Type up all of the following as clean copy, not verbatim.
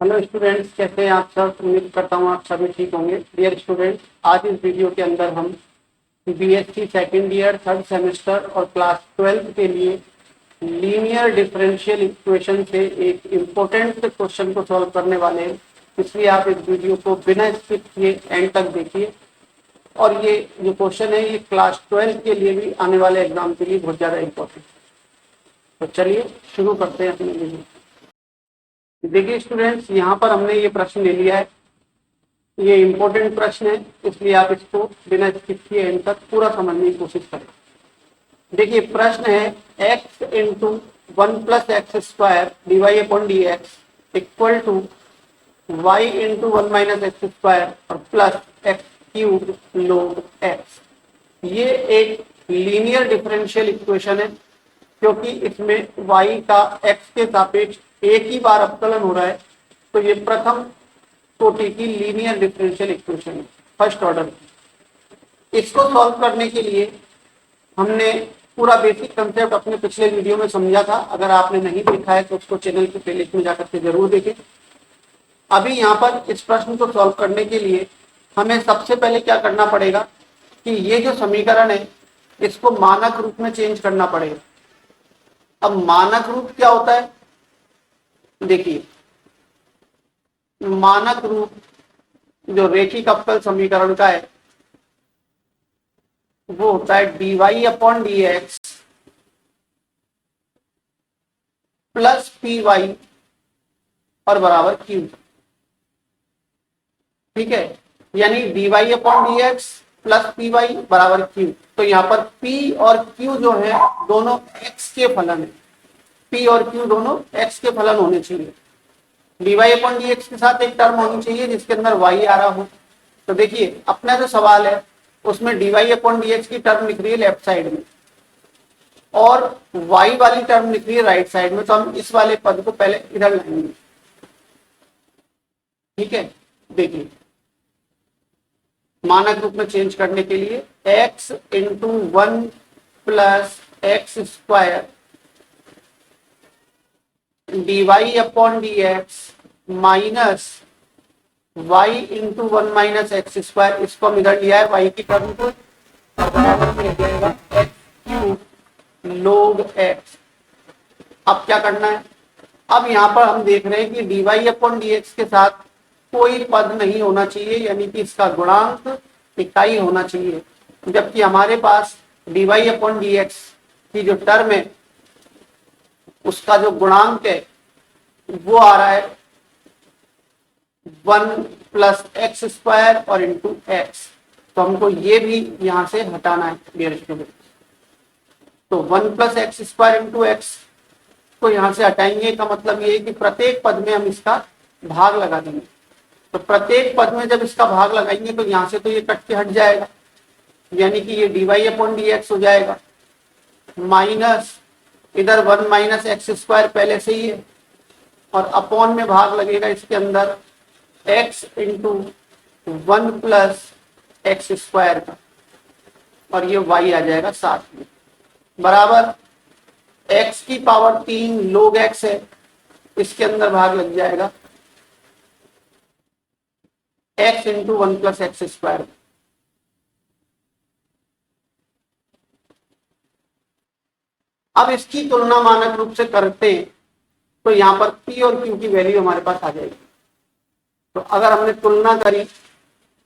Hello students, कैसे हैं आप सब। उम्मीद करता हूँ आप सभी ठीक होंगे। डियर स्टूडेंट्स, आज इस वीडियो के अंदर हम BSc second year third semester और क्लास 12 के लिए लीनियर डिफरेंशियल इक्वेशन से एक इम्पोर्टेंट क्वेश्चन को सॉल्व करने वाले हैं। इसलिए आप इस वीडियो को बिना स्किप किए एंड तक देखिए। और ये जो क्वेश्चन है ये क्लास 12 के लिए भी आने वाले एग्जाम के लिए बहुत ज़्यादा इम्पोर्टेंट। तो चलिए शुरू करते हैं अपने वीडियो। देखिए स्टूडेंट्स, यहाँ पर हमने ये प्रश्न ले लिया है। ये इम्पोर्टेंट प्रश्न है, इसलिए आप इसको बिना स्किप किए एंड तक पूरा समझने की कोशिश करें। देखिए प्रश्न है x into 1+x² dy upon d x equal to y into 1-x² और प्लस x³ log x। ये एक लीनियर डिफरेंशियल इक्वेशन है, क्योंकि इसमें y का x के सापेक्ष एक ही बार अवकलन हो रहा है। तो ये प्रथम कोटि की लीनियर डिफरेंशियल इक्वेशन है, फर्स्ट ऑर्डर की। इसको सॉल्व करने के लिए हमने पूरा बेसिक कंसेप्ट अपने पिछले वीडियो में समझा था। अगर आपने नहीं देखा है तो उसको चैनल की प्लेलिस्ट में जाकर के जरूर देखें। अभी यहाँ पर इस प्रश्न को सॉल्व करने के लिए हमें सबसे पहले क्या करना पड़ेगा कि ये जो समीकरण है इसको मानक रूप में चेंज करना पड़ेगा। अब मानक रूप क्या होता है, देखिए मानक रूप जो रेखिक अवकल समीकरण का है वो होता है dy upon d x plus p y और बराबर क्यू। ठीक है, यानी dy upon d x plus p y बराबर क्यू। तो यहाँ पर p और q जो है दोनों x के फलन है। p और q दोनों x के फलन होने चाहिए। dy अपॉन डी एक्स के साथ एक टर्म होनी चाहिए जिसके अंदर y आ रहा हो। तो देखिए अपना जो सवाल है उसमें dy अपॉन डी एक्स की टर्म लिख रही है लेफ्ट साइड में और y वाली टर्म लिख रही है राइट साइड में। तो हम इस वाले पद को पहले इधर लाएंगे। ठीक है, देखिए मानक रूप में चेंज करने के लिए x into 1+x² dy upon d x minus y into 1-x²। इसको हम इधर लिया है y की टर्म को, x³ log x। अब क्या करना है, अब यहाँ पर हम देख रहे हैं कि dy अपॉन डी एक्स के साथ कोई पद नहीं होना चाहिए, यानी कि इसका गुणांक इकाई होना चाहिए। जबकि हमारे पास dy अपॉन डी एक्स की जो टर्म है उसका जो गुणांक है वो आ रहा है 1+x² और इंटू x। तो हमको ये भी यहां से हटाना है डियर स्टूडेंट। तो 1+x² इंटू x को यहां से हटाएंगे का मतलब ये है कि प्रत्येक पद में हम इसका भाग लगा देंगे। तो प्रत्येक पद में जब इसका भाग लगाएंगे तो यहां से तो ये कट के हट जाएगा, यानी कि ये dy अपॉन डी एक्स हो जाएगा माइनस इधर 1-x² पहले से ही है और अपॉन में भाग लगेगा इसके अंदर x इंटू 1+x² का और ये y आ जाएगा साथ में बराबर x की पावर 3 log x है, इसके अंदर भाग लग जाएगा x इंटू 1+x²। अब इसकी तुलना मानक रूप से करते हैं तो यहाँ पर p और q की वैल्यू हमारे पास आ जाएगी। तो अगर हमने तुलना करी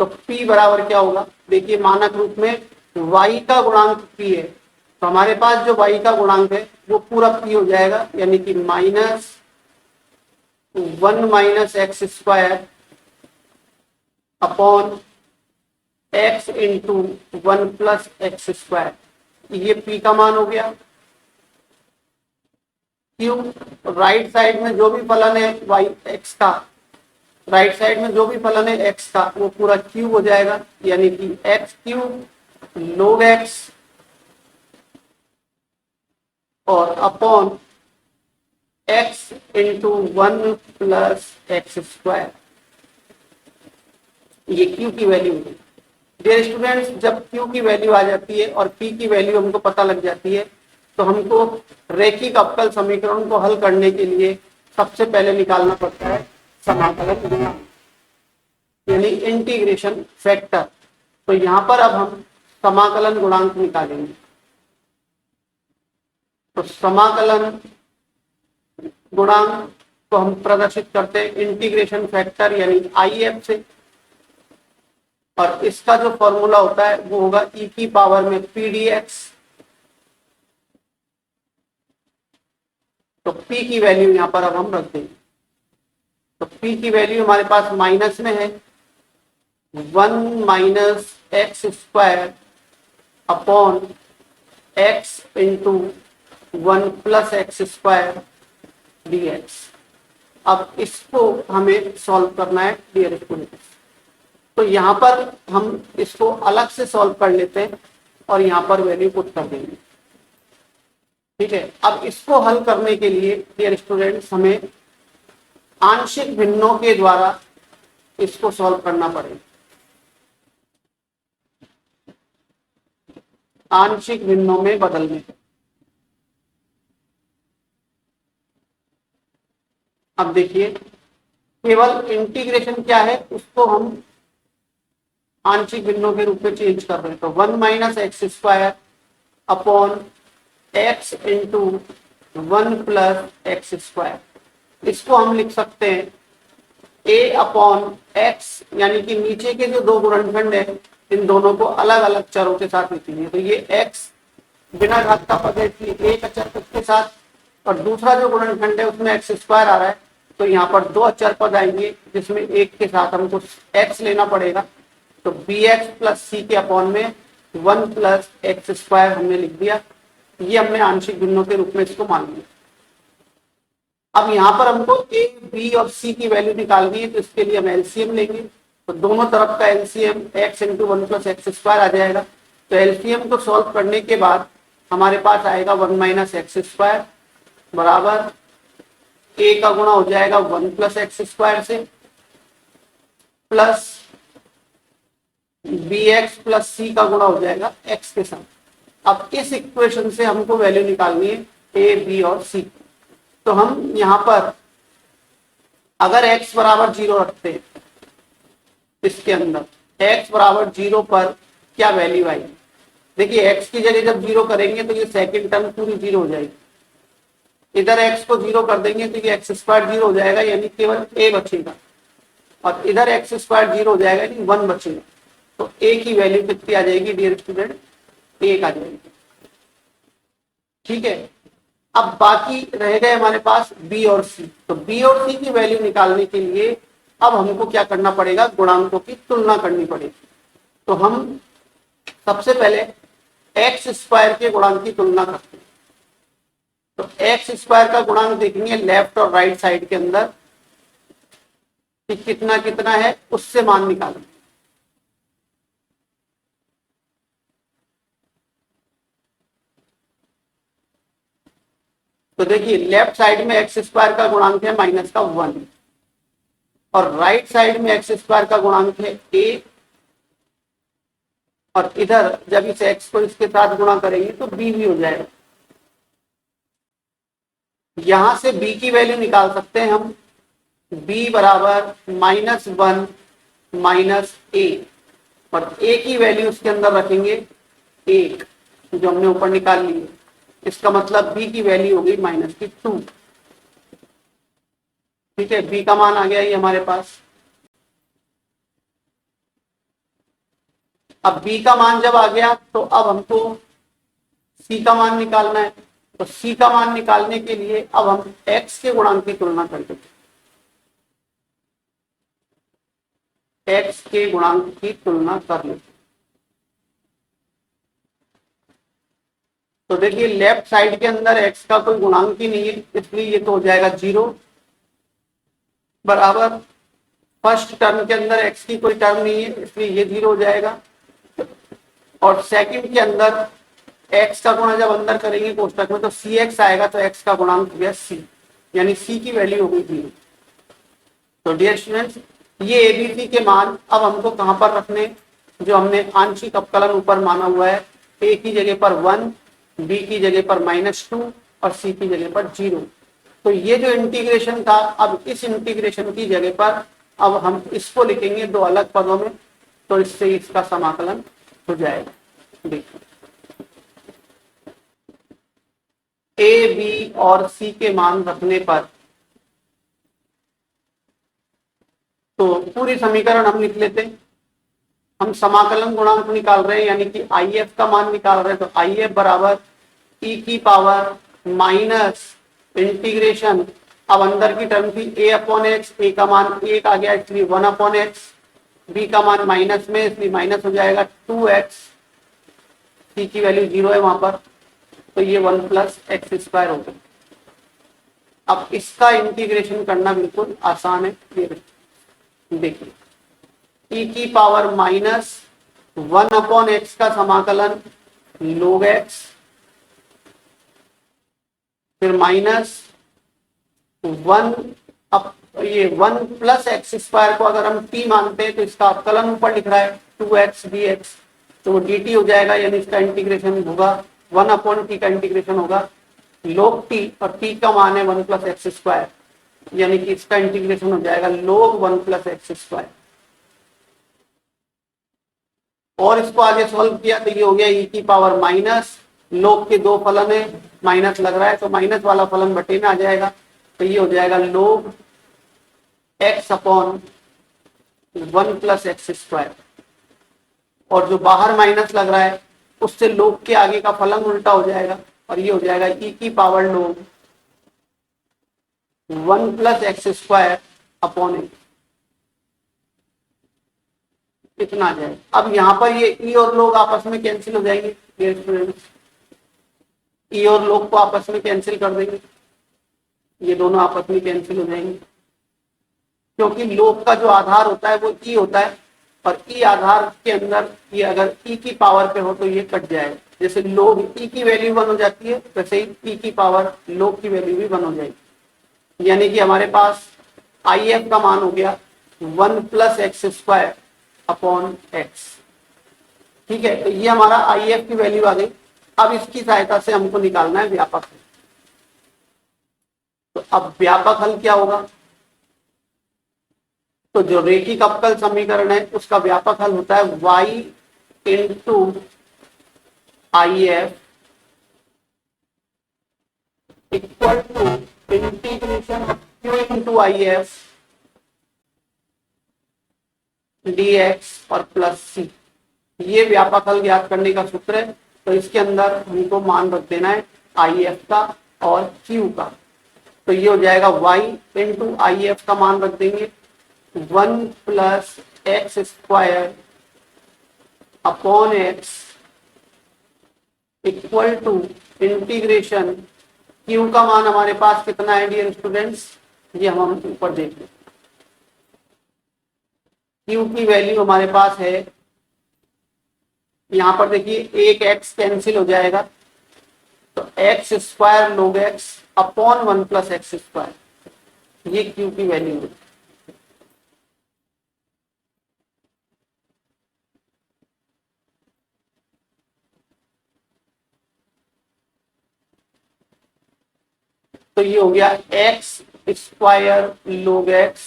तो p बराबर क्या होगा, देखिए मानक रूप में y का गुणांक p है। तो हमारे पास जो y का गुणांक है वो पूरा p हो जाएगा, यानी कि -1-x² upon x into 1+x²। ये p का मान हो गया। q राइट साइड में जो भी फलन है y x का, राइट साइड में जो भी फलन है x का वो पूरा क्यूब हो जाएगा, यानी कि x³ log x और अपॉन x इंटू 1+x²। ये q की वैल्यू है। डियर स्टूडेंट्स, जब q की वैल्यू आ जाती है और p की वैल्यू हमको पता लग जाती है तो हमको रेखिक अवकल समीकरण को हल करने के लिए सबसे पहले निकालना पड़ता है समाकलन गुणांक यानी इंटीग्रेशन फैक्टर। तो यहां पर अब हम समाकलन गुणांक निकालेंगे। तो समाकलन गुणांक को हम प्रदर्शित करते हैं इंटीग्रेशन फैक्टर यानी IF से, और इसका जो फॉर्मूला होता है वो होगा e की पावर में pdx। तो p की वैल्यू यहां पर अब हम रख देंगे। तो p की वैल्यू हमारे पास माइनस में है 1 minus x square upon x into 1 plus x square dx। अब इसको हमें सॉल्व करना है डियर स्टूडेंट्स। तो यहाँ पर हम इसको अलग से सॉल्व कर लेते हैं और यहाँ पर वैल्यू पुट कर देंगे। ठीक है, अब इसको हल करने के लिए डियर स्टूडेंट्स हमें आंशिक भिन्नों के द्वारा इसको सॉल्व करना पड़ेगा। आंशिक भिन्नों में बदलने। अब देखिए, केवल इंटीग्रेशन क्या है उसको हम आंशिक भिन्नों के रूप में चेंज कर रहे हैं। तो 1 minus x square upon x into 1 plus x square. इसको हम लिख सकते हैं a अपॉन एक्स, यानी कि नीचे के जो दो गुणनखंड है इन दोनों को अलग अलग चरों के साथ लिखेंगे। तो ये x बिना घात का पद है इसलिए एक अचर पद के साथ, और दूसरा जो गुणनखंड है उसमें एक्स स्क्वायर आ रहा है तो यहाँ पर दो अचर पद आएंगे जिसमें एक के साथ हमको x लेना पड़ेगा। तो bx प्लस सी के अपॉन में 1 प्लस एक्स स्क्वायर हमने लिख दिया। ये हमने आंशिक भिन्नों के रूप में इसको मान लिया। अब यहाँ पर हमको a, b और c की वैल्यू निकालनी है, तो इसके लिए हम एलसीएम लेंगे। तो दोनों तरफ का LCM x into 1 plus x square आ जाएगा। तो एलसीएम को सॉल्व करने के बाद हमारे पास आएगा 1 माइनस एक्स स्क्वायर बराबर a का गुणा हो जाएगा 1 प्लस एक्स स्क्वायर से, प्लस bx प्लस c का गुणा हो जाएगा x के साथ। अब इस इक्वेशन से हमको वैल्यू निकालनी है a, b और c। तो हम यहाँ पर अगर x बराबर 0 रखते हैं, इसके अंदर x बराबर 0 पर क्या वैल्यू आएगी? देखिए, x की जगह जब 0 करेंगे तो ये सेकंड टर्म पूरी 0 हो जाएगी। इधर x को 0 कर देंगे तो ये एक्स स्क्वायर 0 हो जाएगा, यानी केवल a बचेगा, और इधर एक्स स्क्वायर 0 हो जाएगा यानी 1 बचेगा। तो a की वैल्यू कितनी आ जाएगी डियर स्टूडेंट? 1 आ जाएगी। ठीक है, अब बाकी रह गए हमारे पास b और c। तो b और c की वैल्यू निकालने के लिए अब हमको क्या करना पड़ेगा? गुणांकों की तुलना करनी पड़ेगी। तो हम सबसे पहले एक्स स्क्वायर के गुणांक की तुलना करते हैं। तो एक्स स्क्वायर का गुणांक देखेंगे लेफ्ट और राइट साइड के अंदर कि कितना कितना है, उससे मान निकालेंगे। तो देखिए, लेफ्ट साइड में एक्स स्क्वायर का गुणांक है माइनस का 1, और राइट साइड में एक्स स्क्वायर का गुणांक है a, और इधर जब इस x को इसके साथ गुणा करेंगे तो b भी हो जाएगा। यहां से b की वैल्यू निकाल सकते हैं हम, b बराबर -1 माइनस a, और a की वैल्यू उसके अंदर रखेंगे 1 जो हमने ऊपर निकाल ली है। इसका मतलब b की वैल्यू होगी -2। ठीक है, b का मान आ गया ये हमारे पास। अब b का मान जब आ गया तो अब हमको c का मान निकालना है। तो c का मान निकालने के लिए अब हम x के गुणांक की तुलना करते हैं। x के गुणांक की तुलना कर लेते हैं। तो देखिए, लेफ्ट साइड के अंदर x का कोई गुणांक ही नहीं है, इसलिए ये तो हो जाएगा 0 बराबर फर्स्ट टर्म के अंदर x की कोई टर्म नहीं है, इसलिए ये 0 हो जाएगा। और सेकंड के अंदर x का गुणा जब अंदर करेंगे कोष्टक में तो cx आएगा, तो x का गुणांक हो गया c, यानी c की वैल्यू हो गई 0। तो डियर स्टूडेंट्स, ये एबीसी के मान अब हमको कहां पर रखने? जो हमने आंशिक अवकलन ऊपर माना हुआ है, a की जगह पर 1, b की जगह पर -2 और c की जगह पर 0। तो ये जो इंटीग्रेशन था, अब इस इंटीग्रेशन की जगह पर अब हम इसको लिखेंगे दो अलग पदों में, तो इससे इसका समाकलन हो जाएगा। देखिए ए बी और सी के मान रखने पर तो पूरी समीकरण हम लिख लेते हैं। हम समाकलन गुणांक निकाल रहे हैं, यानी कि आई एफ का मान निकाल रहे हैं, तो आई एफ बराबर ई की पावर माइनस इंटीग्रेशन, अब अंदर की टर्म थी ए अपॉन एक्स, ए का मान एक आ गया इसलिए 1 अपॉन एक्स, बी का मान माइनस में इसलिए माइनस हो जाएगा 2x, सी की वैल्यू 0 है वहां पर, तो ये 1 प्लस एक्स स्क्वायर हो गया। अब इसका इंटीग्रेशन करना बिल्कुल आसान है, ये देखिए ई की पावर माइनस 1 अपॉन एक्स का समाकलन log x, फिर माइनस 1 अब ये 1 प्लस एक्स स्क्वायर को अगर हम t मानते हैं तो इसका अवकलन ऊपर लिख रहा है 2x dx, तो वो dt हो जाएगा, यानी इसका इंटीग्रेशन होगा 1 अपॉन t का इंटीग्रेशन होगा log t, और t का मान है 1 प्लस एक्स स्क्वायर, यानी कि इसका इंटीग्रेशन हो जाएगा log 1 प्लस एक्स स्क्वायर। और इसको आगे सॉल्व किया तो ये हो गया ई की पावर माइनस, लोग के दो फलन है, माइनस लग रहा है तो माइनस वाला फलन बटे में आ जाएगा, तो ये हो जाएगा लोग x upon 1 plus x square, और जो बाहर माइनस लग रहा है उससे लोग के आगे का फलन उल्टा हो जाएगा, और ये हो जाएगा ई की पावर लोग 1 plus x square upon x, इतना आ जाएगा। अब यहाँ पर ये ई और लोग आपस में कैंसिल हो जाएंगे, ई और लोग को आपस में कैंसिल कर देंगे, ये दोनों आपस में कैंसिल हो जाएंगे, क्योंकि लोग का जो आधार होता है वो ई होता है, और ई आधार के अंदर ये अगर ई की पावर पे हो तो ये कट जाएगा, जैसे लोग ई की वैल्यू 1 हो जाती है वैसे ही ई की पावर लोग की वैल्यू भी 1 हो जाएगी, यानी कि हमारे पास आई एफ का मान हो गया 1 plus x square upon x. ठीक है, तो ये हमारा आई एफ की वैल्यू आ गई। अब इसकी सहायता से हमको निकालना है व्यापक हल। तो अब व्यापक हल क्या होगा, तो जो रेखिक अवकल समीकरण है उसका व्यापक हल होता है y into I F equal to integration q into I F dx और प्लस सी। ये व्यापक हल ज्ञात करने का सूत्र है, तो इसके अंदर हमको मान रख देना है आई एफ का और q का, तो ये हो जाएगा y इंटू आई एफ का मान रख देंगे 1 plus x square upon x equal to integration q का मान हमारे पास कितना है डियर स्टूडेंट्स, ये हम ऊपर देख लें। q की वैल्यू हमारे पास है, यहां पर देखिए एक x कैंसिल हो जाएगा, तो एक्स स्क्वायर लोग x upon 1 plus x square, ये q की वैल्यू है। तो ये हो गया एक्स स्क्वायर लोग x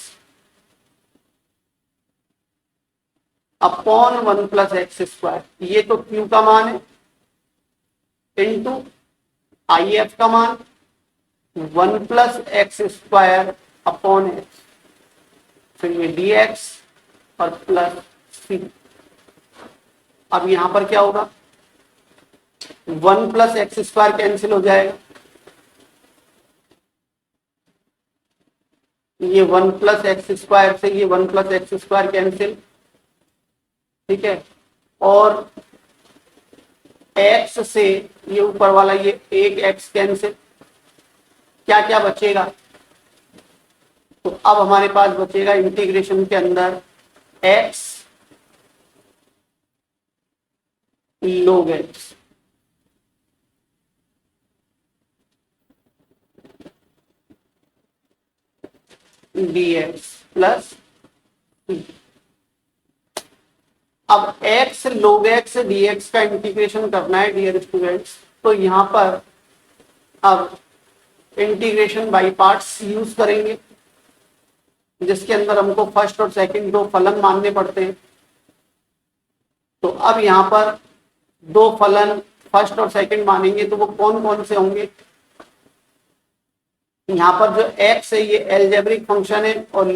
upon 1 plus x square, ये तो q का मान है, इंटू आई एफ का मान 1 plus x square upon x, फिर ये dx और प्लस सी। अब यहां पर क्या होगा, 1 प्लस एक्स स्क्वायर कैंसिल हो जाएगा, ये 1 प्लस एक्स स्क्वायर से ये 1 प्लस एक्स स्क्वायर कैंसिल, ठीक है, और x से ये ऊपर वाला ये एक x कैंसिल, क्या क्या बचेगा, तो अब हमारे पास बचेगा इंटीग्रेशन के अंदर x log x dx plus, अब x log x dx का इंटीग्रेशन करना है डियर स्टूडेंट्स, तो यहां पर अब इंटीग्रेशन बाय पार्ट्स यूज करेंगे, जिसके अंदर हमको फर्स्ट और सेकंड दो फलन मानने पड़ते हैं। तो अब यहाँ पर दो फलन फर्स्ट और सेकंड मानेंगे, तो वो कौन कौन से होंगे? यहाँ पर जो x है ये एल्जेब्रिक फंक्शन है, और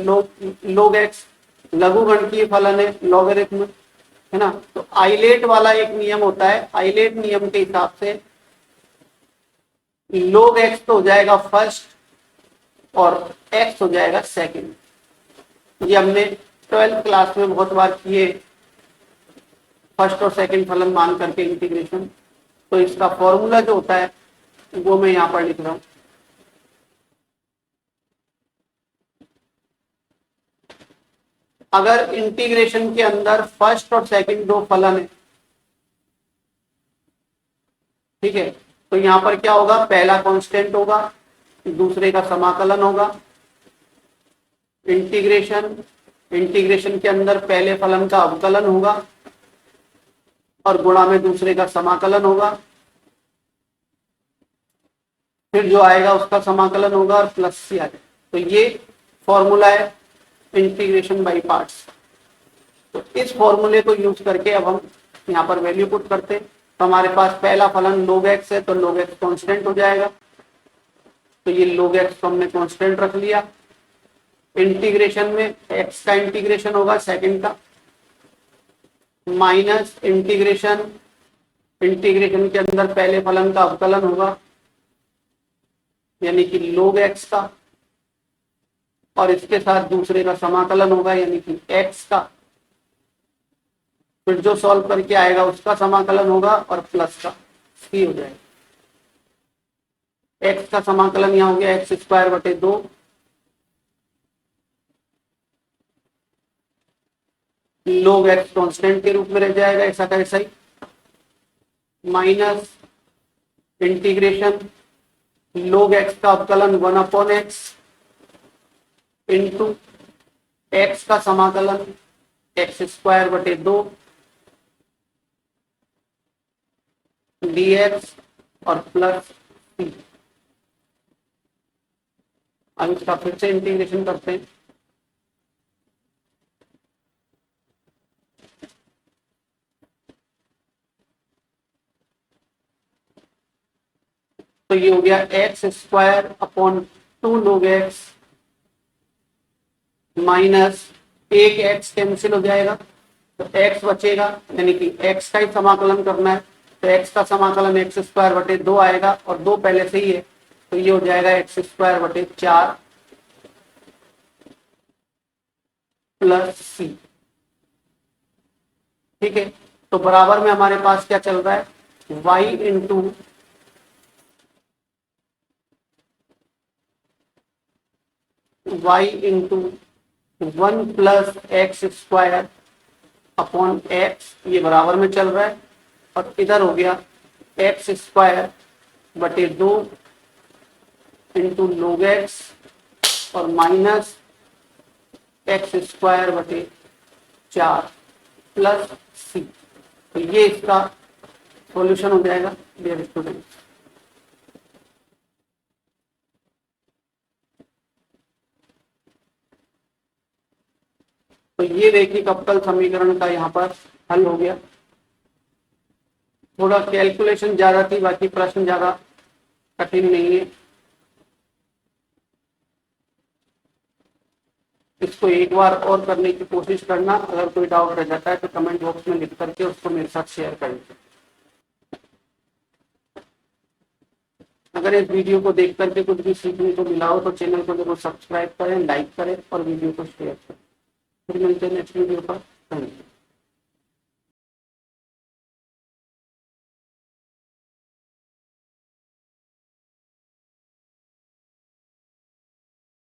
log x लघुगणकीय फलन है, लॉगरिथम है ना। तो आइलेट वाला एक नियम होता है, आइलेट नियम के हिसाब से log x तो हो जाएगा फर्स्ट और x हो जाएगा सेकंड। ये हमने 12th क्लास में बहुत बार किए, फर्स्ट और सेकंड फलन मान करके इंटीग्रेशन। तो इसका फॉर्मूला जो होता है वो मैं यहाँ पर लिख रहा हूं। अगर इंटीग्रेशन के अंदर फर्स्ट और सेकंड दो फलन है, ठीक है, तो यहां पर क्या होगा? पहला कांस्टेंट होगा, दूसरे का समाकलन होगा। इंटीग्रेशन के अंदर पहले फलन का अवकलन होगा और गुणा में दूसरे का समाकलन होगा, फिर जो आएगा उसका समाकलन होगा और प्लस सी आएगा। तो ये फॉर्मूला है इंटीग्रेशन बाय पार्ट्स। तो इस फॉर्मूले को यूज करके अब हम यहाँ पर वैल्यू पुट करते हैं। तो हमारे पास पहला फलन log x है, तो log x कांस्टेंट हो जाएगा। तो ये log x को हमने कांस्टेंट रख लिया। इंटीग्रेशन में x का इंटीग्रेशन होगा सेकंड का, माइनस इंटीग्रेशन के अंदर पहले फलन का अवकलन होगा, यानी कि log x का, और इसके साथ दूसरे का समाकलन होगा, यानी कि x का। फिर जो सॉल्व करके आएगा उसका समाकलन होगा और प्लस का सी हो जाएगा। x का समाकलन यहाँ हो गया एक्स स्क्वायर बटे 2, log x कांस्टेंट के रूप में रह जाएगा, ऐसा का ऐसा ही, माइनस इंटीग्रेशन log x का अवकलन 1/x इंटू x का समाकलन एक्स स्क्वायर बटे 2 dx और प्लस सी। अब इसका फिर से इंटीग्रेशन करते हैं। तो ये हो गया x square upon 2 log x minus एक x कैंसिल हो जाएगा, तो x बचेगा, यानी कि x का ही समाकलन करना है। तो x का समाकलन एक्स स्क्वायर बटे 2 आएगा, और 2 पहले से ही है, तो ये हो जाएगा एक्स स्क्वायर बटे 4 प्लस सी। ठीक है, तो बराबर में हमारे पास क्या चल रहा है? y into one plus x square upon x, ये बराबर में चल रहा है, और इधर हो गया एक्स स्क्वायर बटे 2 इंटू log x और माइनस एक्स स्क्वायर बटे 4 प्लस सी। तो ये इसका सॉल्यूशन हो जाएगा डियर स्टूडेंट। तो ये रैखिक अवकल समीकरण का यहाँ पर हल हो गया। थोड़ा कैलकुलेशन ज्यादा थी, बाकी प्रश्न ज्यादा कठिन नहीं है। इसको एक बार और करने की कोशिश करना। अगर कोई डाउट रह जाता है तो कमेंट बॉक्स में लिख करके उसको मेरे साथ शेयर करें। अगर इस वीडियो को देख करके कुछ भी सीखने को मिला हो तो चैनल को जरूर सब्सक्राइब करें, लाइक करें और वीडियो को शेयर करें। फिर मिलते हैं नेक्स्ट वीडियो पर। धन्यवाद।